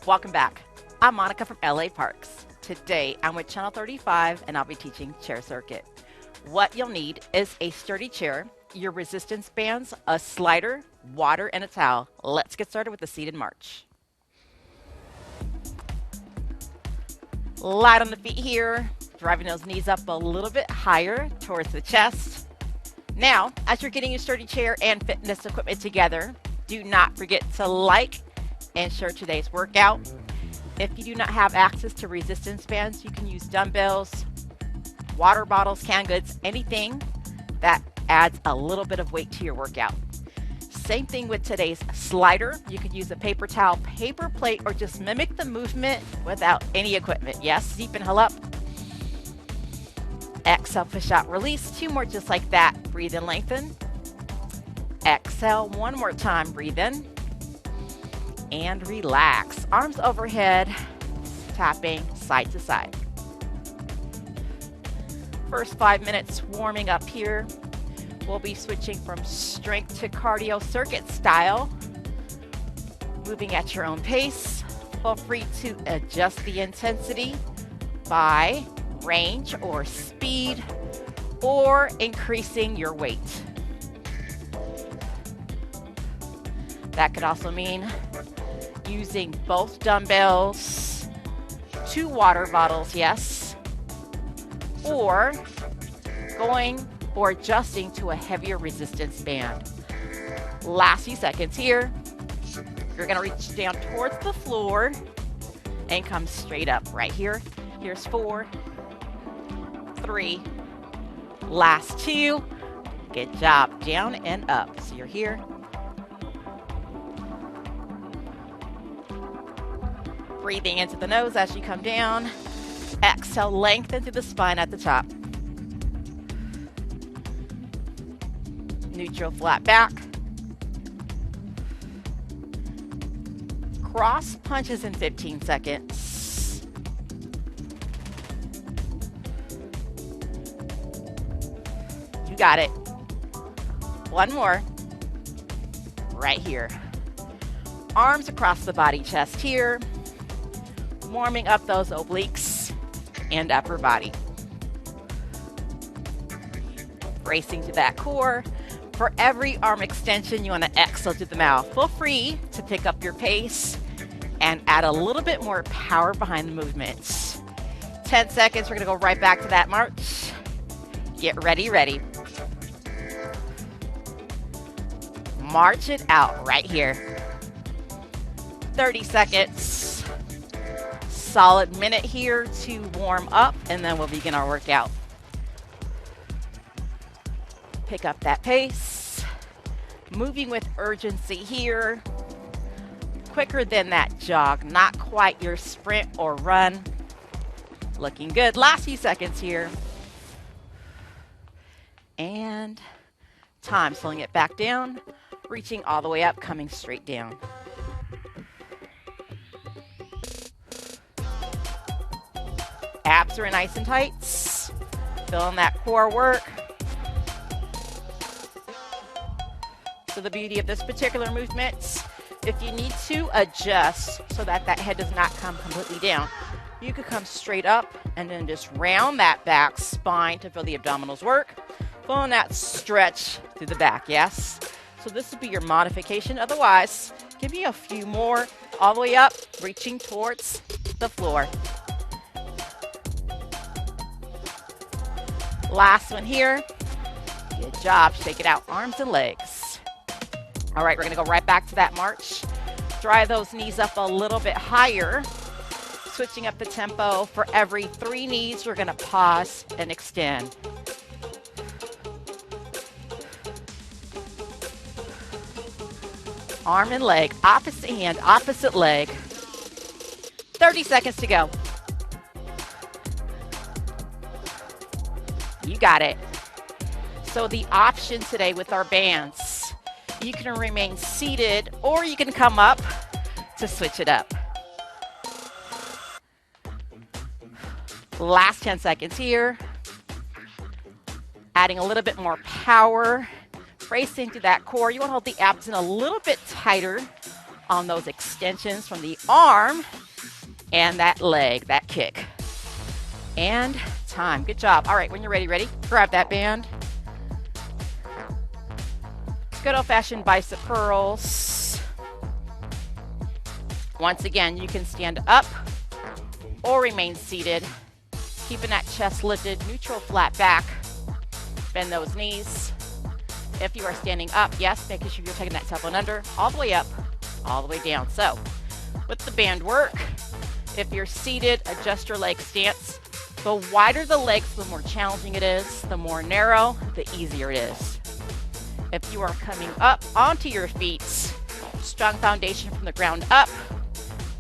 Welcome back. I'm Monica from LA Parks. Today I'm with Channel 35 and I'll be teaching chair circuit. What you'll need is a sturdy chair, your resistance bands, a slider, water, and a towel. Let's get started with the seated march. Light on the feet here, driving those knees up a little bit higher towards the chest. Now, as you're getting your sturdy chair and fitness equipment together, do not forget to like and share today's workout. If you do not have access to resistance bands, you can use dumbbells, water bottles, canned goods, anything that adds a little bit of weight to your workout. Same thing with today's slider. You could use a paper towel, paper plate, or just mimic the movement without any equipment. Yes, deep inhale up. Exhale, push out, release. 2 more just like that. Breathe in, lengthen. Exhale, 1 more time, breathe in. And relax. Arms overhead, tapping side to side. First 5 minutes warming up here. We'll be switching from strength to cardio circuit style. Moving at your own pace. Feel free to adjust the intensity by range or speed or increasing your weight. That could also mean using both dumbbells, 2 water bottles, yes, or going or adjusting to a heavier resistance band. Last few seconds here. You're gonna reach down towards the floor and come straight up right here. Here's 4, 3, last 2. Good job, down and up. So you're here. Breathing into the nose as you come down. Exhale, lengthen through the spine at the top. Neutral, flat back. Cross punches in 15 seconds. You got it. 1 more. Right here. Arms across the body, chest here. Warming up those obliques and upper body. Bracing to that core. For every arm extension, you want to exhale through the mouth. Feel free to pick up your pace and add a little bit more power behind the movements. 10 seconds, we're going to go right back to that march. Get ready, ready. March it out right here. 30 seconds. Solid minute here to warm up, and then we'll begin our workout. Pick up that pace. Moving with urgency here. Quicker than that jog, not quite your sprint or run. Looking good. Last few seconds here. And time. Slowing it back down. Reaching all the way up, coming straight down. Abs are nice and tight. Feeling that core work. So the beauty of this particular movement, if you need to adjust so that that head does not come completely down, you could come straight up and then just round that back spine to feel the abdominals work. Feeling that stretch through the back, yes? So this would be your modification. Otherwise, give me a few more all the way up, reaching towards the floor. Last one here. Good job. Shake it out. Arms and legs. All right, we're going to go right back to that march. Drive those knees up a little bit higher. Switching up the tempo. For every 3 knees, we're going to pause and extend. Arm and leg. Opposite hand, opposite leg. 30 seconds to go. You got it. So the option today with our bands, you can remain seated or you can come up to switch it up. Last 10 seconds here. Adding a little bit more power. Bracing to that core. You want to hold the abs in a little bit tighter on those extensions from the arm and that leg, that kick. And time. Good job. All right, when you're ready, grab that band. Good old-fashioned bicep curls. Once again, you can stand up or remain seated, keeping that chest lifted, neutral flat back. Bend those knees. If you are standing up, yes, making sure you're taking that tailbone under, all the way up, all the way down. So, with the band work, if you're seated, adjust your leg stance. The wider the legs, the more challenging it is. The more narrow, the easier it is. If you are coming up onto your feet, strong foundation from the ground up,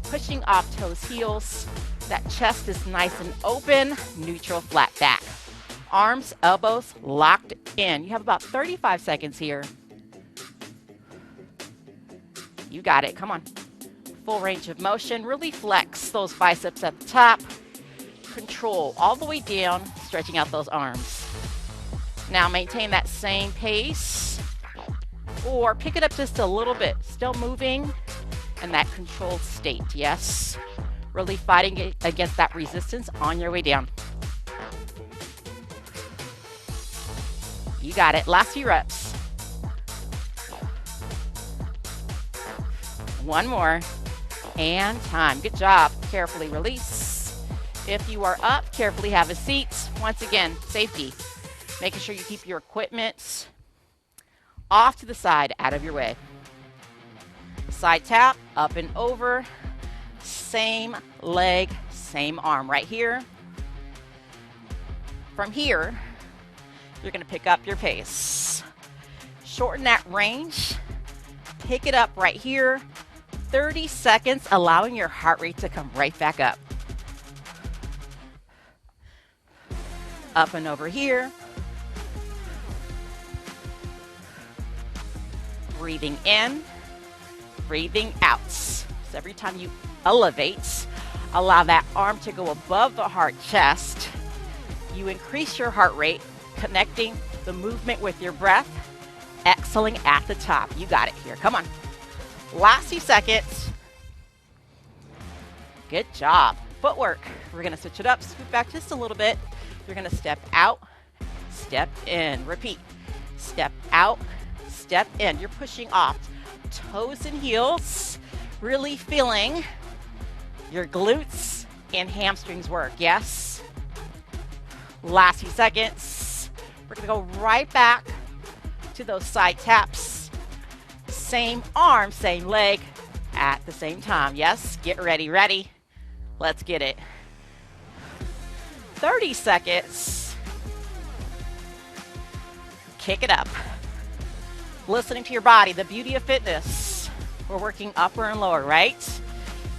pushing off toes, heels. That chest is nice and open, neutral flat back. Arms, elbows locked in. You have about 35 seconds here. You got it. Come on. Full range of motion. Really flex those biceps at the top. Control all the way down, stretching out those arms. Now maintain that same pace or pick it up just a little bit. Still moving in that controlled state. Yes. Really fighting against that resistance on your way down. You got it. Last few reps. One more. And time. Good job. Carefully release. If you are up, carefully have a seat. Once again, safety. Making sure you keep your equipment off to the side, out of your way. Side tap, up and over. Same leg, same arm right here. From here, you're going to pick up your pace. Shorten that range. Pick it up right here. 30 seconds, allowing your heart rate to come right back up. Up and over here. Breathing in, breathing out. So every time you elevate, allow that arm to go above the heart chest. You increase your heart rate, connecting the movement with your breath, exhaling at the top. You got it here. Come on. Last few seconds. Good job. Footwork. We're going to switch it up, scoot back just a little bit. You're going to step out, step in. Repeat. Step out, step in. You're pushing off toes and heels, really feeling your glutes and hamstrings work. Yes. Last few seconds. We're going to go right back to those side taps. Same arm, same leg at the same time. Yes. Get ready, ready. Let's get it. 30 seconds. Kick it up. Listening to your body, the beauty of fitness. We're working upper and lower, right?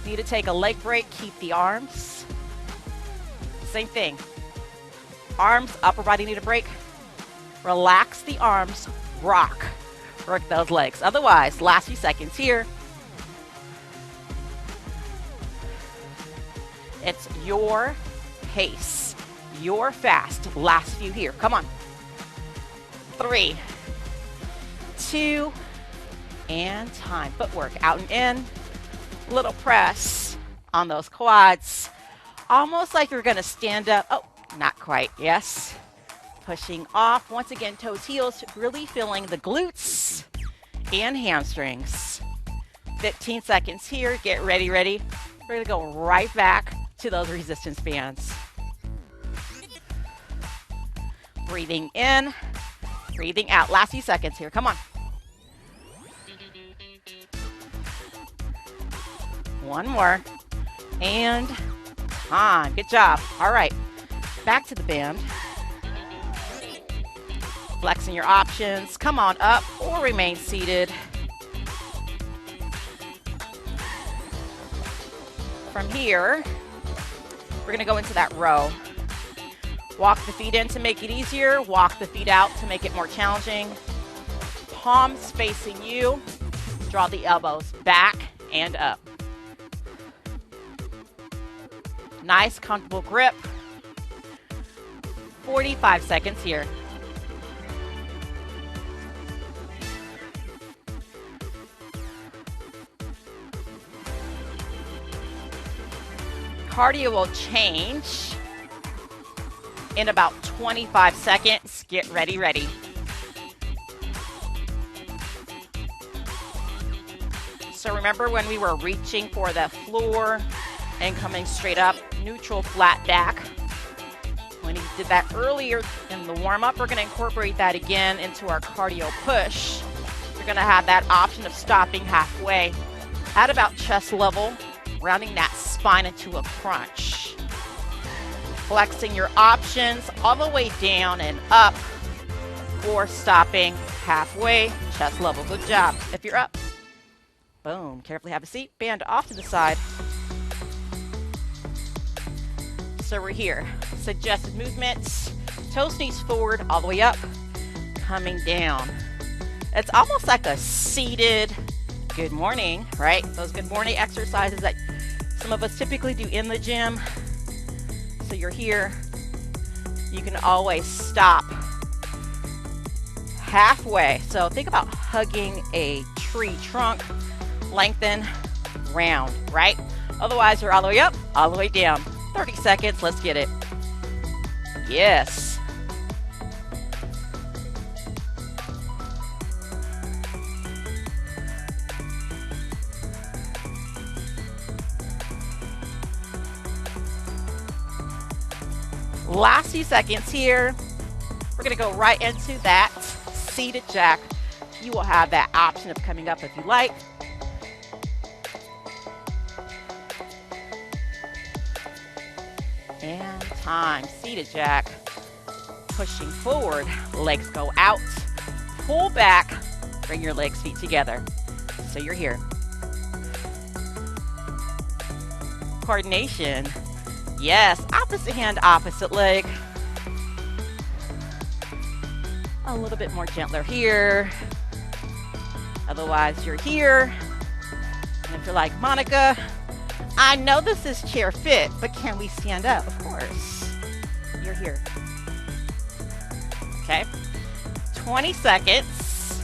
Need to take a leg break, keep the arms. Same thing. Arms, upper body need a break. Relax the arms, rock. Work those legs. Otherwise, last few seconds here. It's your pace, your fast. Last few here. Come on. 3, 2, and time. Footwork out and in. Little press on those quads. Almost like you're going to stand up. Oh, not quite. Yes. Pushing off. Once again, toes, heels. Really feeling the glutes and hamstrings. 15 seconds here. Get ready, ready. We're going to go right back to those resistance bands. Breathing in, breathing out. Last few seconds here. Come on. One more. And time. Good job. All right. Back to the band. Flexing your options. Come on up or remain seated. From here, we're going to go into that row. Walk the feet in to make it easier. Walk the feet out to make it more challenging. Palms facing you. Draw the elbows back and up. Nice, comfortable grip. 45 seconds here. Cardio will change in about 25 seconds. Get ready, ready. So remember when we were reaching for the floor and coming straight up, neutral flat back. When we did that earlier in the warm-up, we're going to incorporate that again into our cardio push. You're going to have that option of stopping halfway at about chest level, rounding that spine into a crunch. Flexing your options all the way down and up, or stopping halfway, chest level. Good job. If you're up, boom. Carefully have a seat, band off to the side. So we're here. Suggested movements, toes, knees forward, all the way up, coming down. It's almost like a seated good morning, right? Those good morning exercises that some of us typically do in the gym. So you're here. You can always stop halfway. So think about hugging a tree trunk, lengthen, round, right? Otherwise, you're all the way up, all the way down. 30 seconds, let's get it. Yes. Last few seconds here. We're going to go right into that seated jack. You will have that option of coming up if you like. And time. Seated jack. Pushing forward. Legs go out. Pull back. Bring your legs, feet together. So you're here. Coordination. Yes. Opposite hand, opposite leg. A little bit more gentler here. Otherwise, you're here. And if you're like, Monica, I know this is chair fit, but can we stand up? Of course. You're here. Okay. 20 seconds.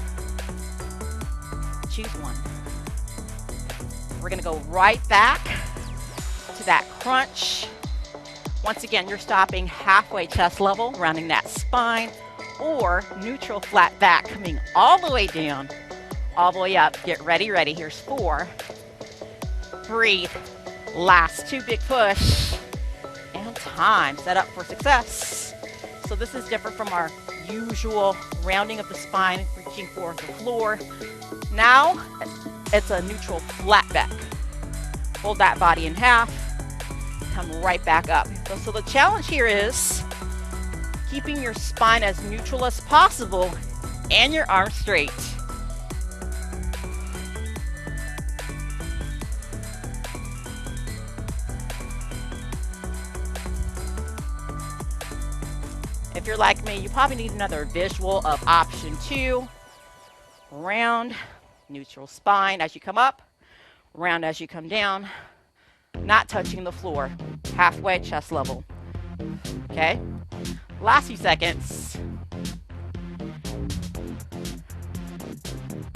Choose one. We're going to go right back to that crunch. Once again, you're stopping halfway chest level, rounding that spine, or neutral flat back, coming all the way down, all the way up. Get ready, ready. Here's 4. Breathe. Last 2, big push. And time. Set up for success. So this is different from our usual rounding of the spine, reaching for the floor. Now, it's a neutral flat back. Hold that body in half. Come right back up. So the challenge here is keeping your spine as neutral as possible and your arms straight. If you're like me, you probably need another visual of option 2. Round, neutral spine as you come up, round as you come down, not touching the floor, halfway chest level. Okay? Last few seconds.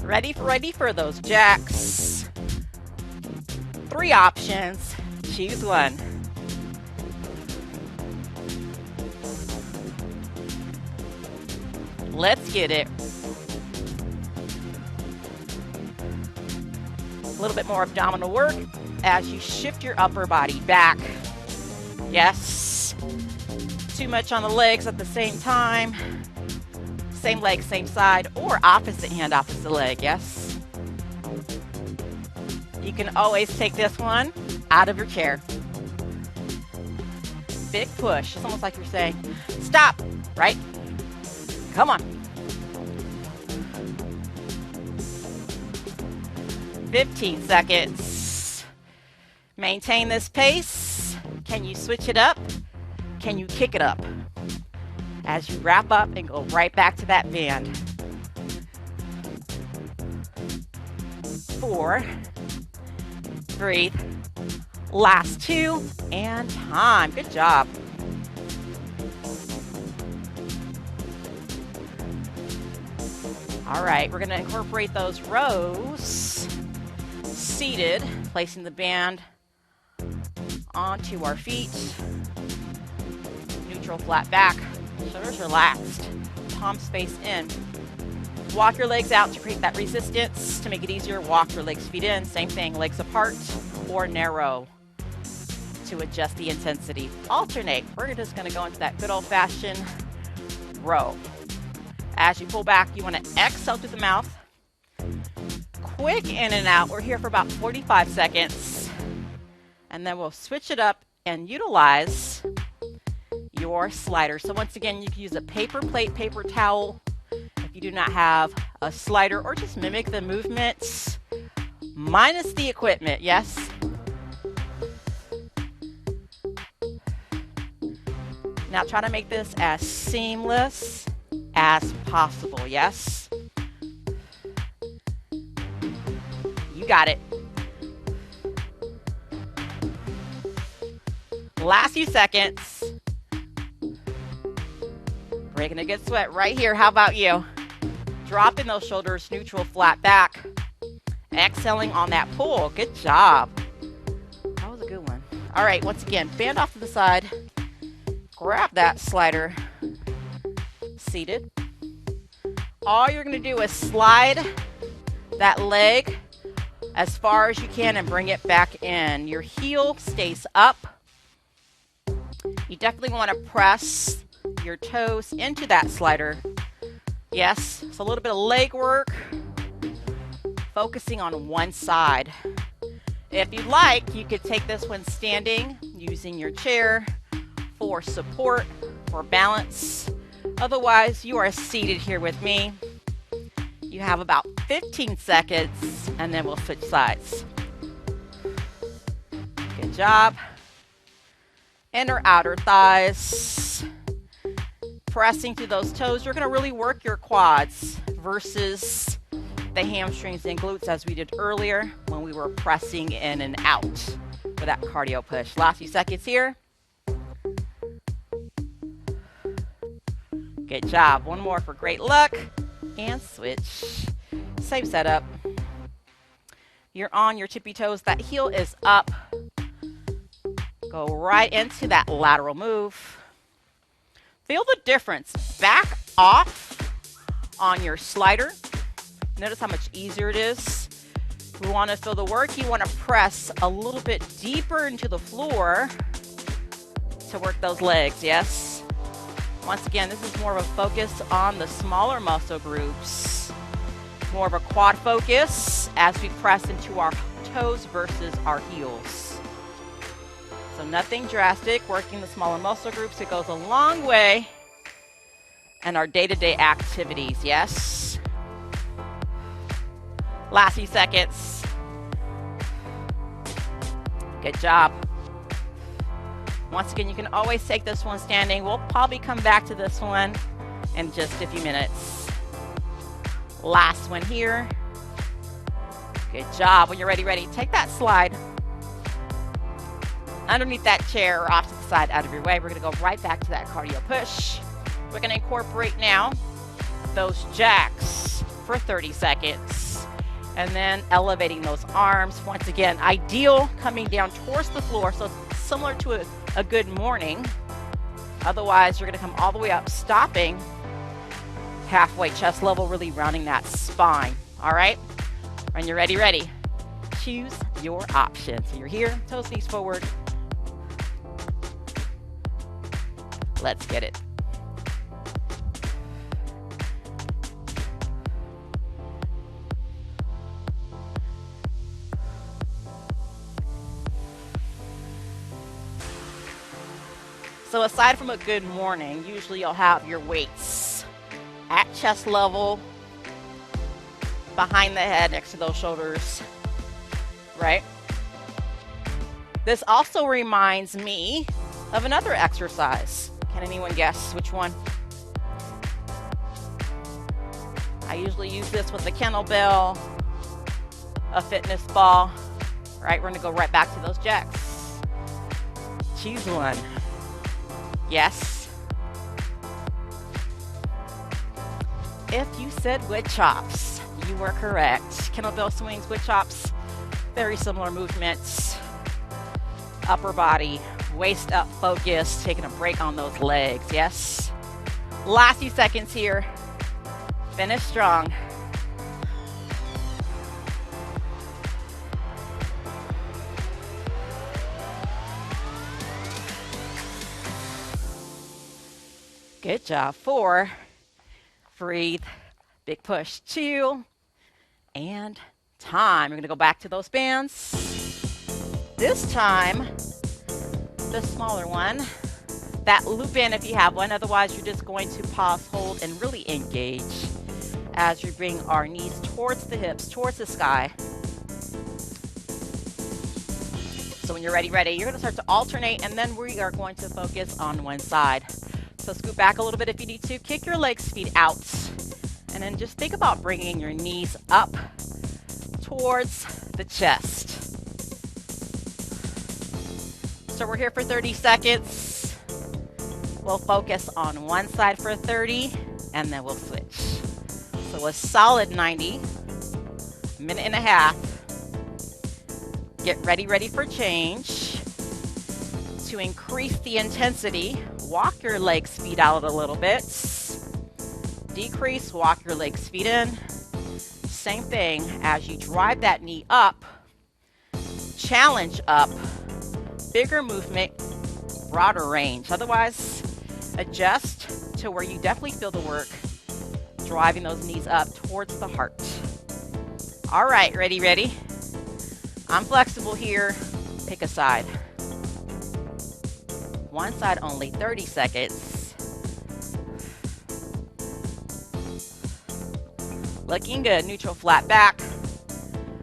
Ready for those jacks. 3 options. Choose one. Let's get it. A little bit more abdominal work as you shift your upper body back. Yes. Too much on the legs at the same time. Same leg, same side, or opposite hand, opposite leg. Yes. You can always take this one out of your chair. Big push. It's almost like you're saying, stop, right? Come on. 15 seconds. Maintain this pace. Can you switch it up? Can you kick it up? As you wrap up and go right back to that band. 4. Breathe. Last 2. And time. Good job. All right, we're going to incorporate those rows. Seated, placing the band onto our feet. Neutral flat back, shoulders relaxed, palms face in. Walk your legs out to create that resistance. To make it easier, walk your legs feet in. Same thing, legs apart or narrow to adjust the intensity. Alternate. We're just going to go into that good old-fashioned row. As you pull back, you want to exhale through the mouth. Quick in and out. We're here for about 45 seconds. And then we'll switch it up and utilize your slider. So once again, you can use a paper plate, paper towel. If you do not have a slider, or just mimic the movements minus the equipment, yes? Now try to make this as seamless as possible, yes? You got it. Last few seconds. Breaking a good sweat right here. How about you? Dropping those shoulders, neutral, flat back. Exhaling on that pull. Good job. That was a good one. All right, once again, band off to the side. Grab that slider. Seated. All you're going to do is slide that leg as far as you can and bring it back in. Your heel stays up. You definitely want to press your toes into that slider. Yes, it's a little bit of leg work, focusing on one side. If you'd like, you could take this one standing, using your chair for support, for balance. Otherwise, you are seated here with me. You have about 15 seconds, and then we'll switch sides. Good job. Inner, outer thighs. Pressing through those toes. You're going to really work your quads versus the hamstrings and glutes as we did earlier when we were pressing in and out for that cardio push. Last few seconds here. Good job. One more for great luck. And switch. Same setup. You're on your tippy toes. That heel is up. Go right into that lateral move. Feel the difference. Back off on your slider. Notice how much easier it is. We want to feel the work. You want to press a little bit deeper into the floor to work those legs, yes? Once again, this is more of a focus on the smaller muscle groups. More of a quad focus as we press into our toes versus our heels. So nothing drastic, working the smaller muscle groups. It goes a long way in our day-to-day activities, yes? Last few seconds. Good job. Once again, you can always take this one standing. We'll probably come back to this one in just a few minutes. Last one here. Good job. When you're ready, take that slide underneath that chair or off to the side, out of your way. We're going to go right back to that cardio push. We're going to incorporate now those jacks for 30 seconds. And then elevating those arms. Once again, ideal coming down towards the floor. So it's similar to a good morning. Otherwise, you're going to come all the way up, stopping halfway chest level, really rounding that spine. All right? When you're ready. Choose your option. So you're here, toes, knees forward. Let's get it. So aside from a good morning, usually you'll have your weights at chest level, behind the head, next to those shoulders, right? This also reminds me of another exercise. Can anyone guess which one? I usually use this with a kettlebell, a fitness ball, right? We're gonna go right back to those jacks. Choose one. Yes. If you said wood chops, you were correct. Kettlebell swings, wood chops, very similar movements. Upper body, waist up, focus, taking a break on those legs. Yes. Last few seconds here. Finish strong. Good job. 4. Breathe. Big push. 2. And time. We're going to go back to those bands. This time, the smaller one. That loop in if you have one. Otherwise, you're just going to pause, hold, and really engage as we bring our knees towards the hips, towards the sky. So when you're ready, you're going to start to alternate, and then we are going to focus on one side. So scoot back a little bit if you need to. Kick your legs, feet out. And then just think about bringing your knees up towards the chest. So we're here for 30 seconds. We'll focus on one side for 30, and then we'll switch. So a solid 90, minute and a half. Get ready for change. To increase the intensity, walk your legs, feet out a little bit. Decrease, walk your legs, feet in. Same thing as you drive that knee up, challenge up, bigger movement, broader range. Otherwise, adjust to where you definitely feel the work, driving those knees up towards the heart. All right, ready? I'm flexible here. Pick a side. One side only, 30 seconds. Looking good, neutral flat back.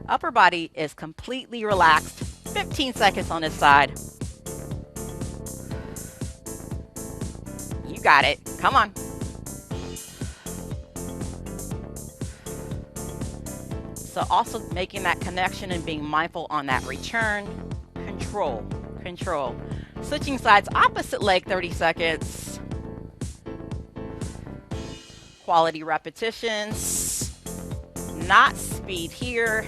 Upper body is completely relaxed. 15 seconds on this side. You got it, come on. So also making that connection and being mindful on that return. Control. Switching sides, opposite leg, 30 seconds. Quality repetitions, not speed here.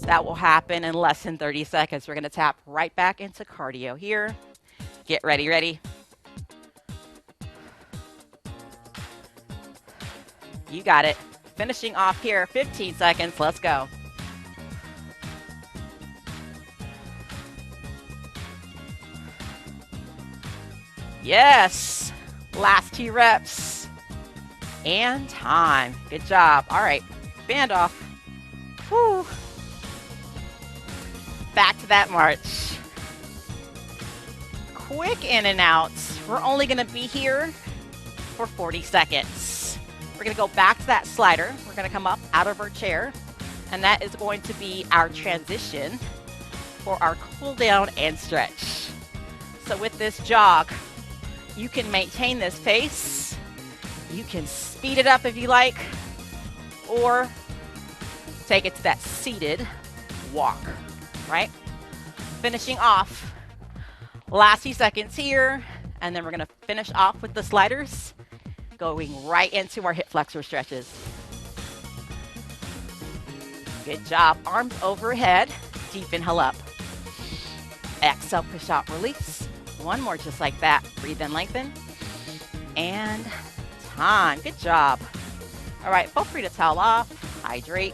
That will happen in less than 30 seconds. We're gonna tap right back into cardio here. Get ready. You got it. Finishing off here, 15 seconds, let's go. Yes, last 2 reps. And time, good job. All right, band off. Whew. Back to that march. Quick in and out. We're only gonna be here for 40 seconds. We're gonna go back to that slider. We're gonna come up out of our chair, and that is going to be our transition for our cool down and stretch. So with this jog, you can maintain this pace. You can speed it up if you like, or take it to that seated walk, right? Finishing off, last few seconds here, and then we're gonna finish off with the sliders, going right into our hip flexor stretches. Good job, arms overhead, deep inhale up. Exhale, push out, release. One more just like that, breathe in, lengthen, and time, good job. All right, feel free to towel off, hydrate.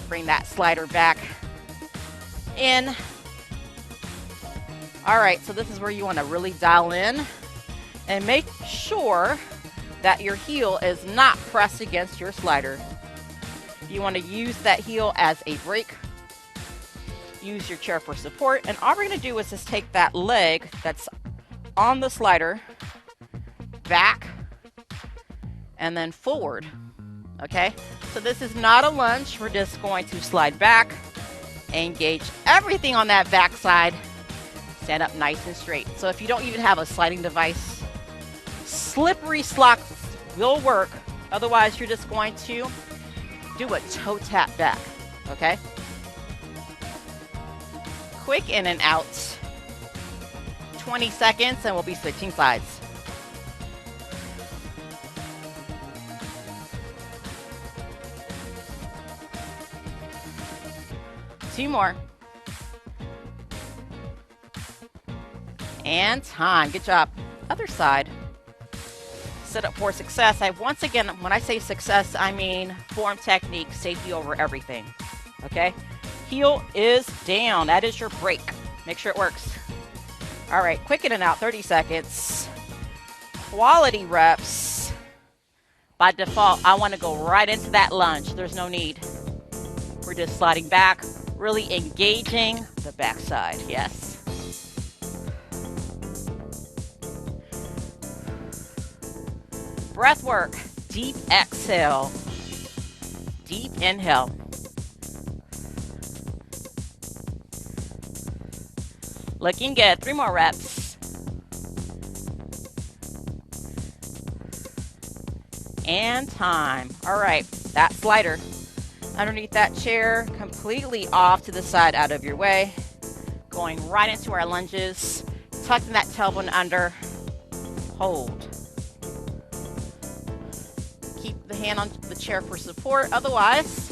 Bring that slider back in. All right, so this is where you want to really dial in and make sure that your heel is not pressed against your slider. You want to use that heel as a brake. Use your chair for support, and all we're going to do is just take that leg that's on the slider back and then forward. Okay, so this is not a lunge. We're just going to slide back, engage everything on that back side, stand up nice and straight. So if you don't even have a sliding device, slippery slocks will work. Otherwise, you're just going to do a toe tap back, okay? Quick in and out. 20 seconds, and we'll be switching sides. Two more. And time. Good job. Other side. Set up for success. Once again, when I say success, I mean form, technique, safety over everything. Okay? Heel is down. That is your break. Make sure it works. All right, quick in and out, 30 seconds. Quality reps. By default, I want to go right into that lunge. There's no need. We're just sliding back, really engaging the backside. Yes. Breath work. Deep exhale. Deep inhale. Looking good. 3 more reps. And time. All right. That slider underneath that chair, completely off to the side, out of your way. Going right into our lunges. Tucking that tailbone under. Hold. Keep the hand on the chair for support. Otherwise,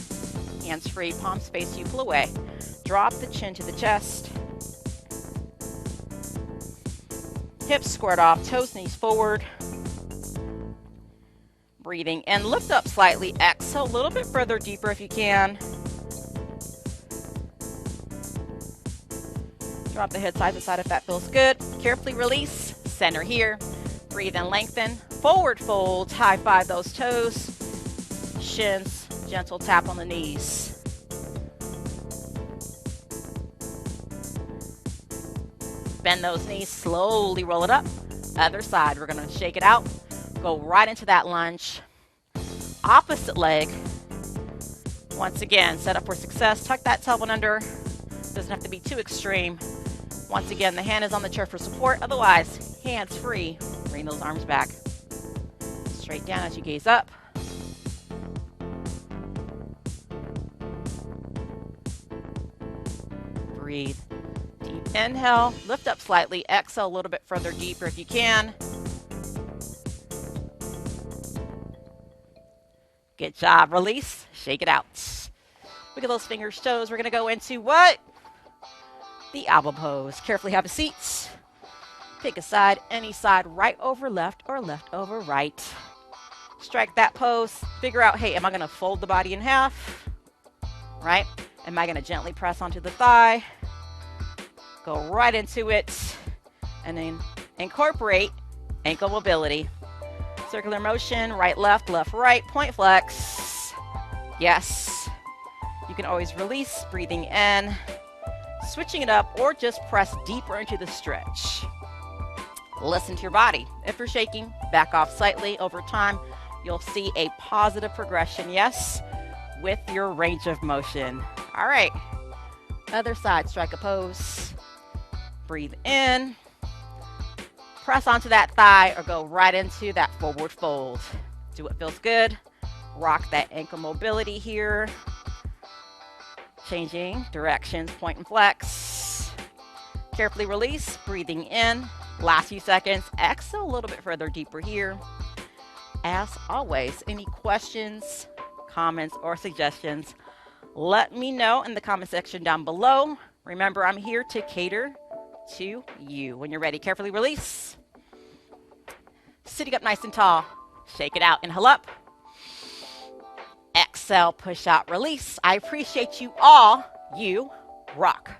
hands free, palms face you, pull away. Drop the chin to the chest. Hips squared off, toes, knees forward. Breathing and lift up slightly. Exhale a little bit further, deeper if you can. Drop the head side to side if that feels good. Carefully release. Center here. Breathe and lengthen. Forward fold. High five those toes. Shins. Gentle tap on the knees. Bend those knees, slowly roll it up. Other side, we're gonna shake it out. Go right into that lunge. Opposite leg. Once again, set up for success. Tuck that tailbone under. Doesn't have to be too extreme. Once again, the hand is on the chair for support. Otherwise, hands free. Bring those arms back. Straight down as you gaze up. Breathe. Deep inhale, lift up slightly, exhale a little bit further, deeper if you can. Good job. Release, shake it out. Look at those fingers, toes. We're going to go into what? The elbow pose. Carefully have a seat. Pick a side, any side, right over left or left over right. Strike that pose. Figure out, hey, am I going to fold the body in half? Right? Am I going to gently press onto the thigh? Go right into it, and then incorporate ankle mobility. Circular motion, right, left, right, point flex. Yes. You can always release, breathing in, switching it up, or just press deeper into the stretch. Listen to your body. If you're shaking, back off slightly. Over time, you'll see a positive progression, yes, with your range of motion. All right. Other side, strike a pose. Breathe in, press onto that thigh or go right into that forward fold. Do what feels good. Rock that ankle mobility here. Changing directions, point and flex. Carefully release, breathing in. Last few seconds, exhale a little bit further, deeper here. As always, any questions, comments, or suggestions, let me know in the comment section down below. Remember, I'm here to cater to you. When you're ready, carefully release. Sitting up nice and tall. Shake it out. Inhale up. Exhale, push out, release. I appreciate you all. You rock.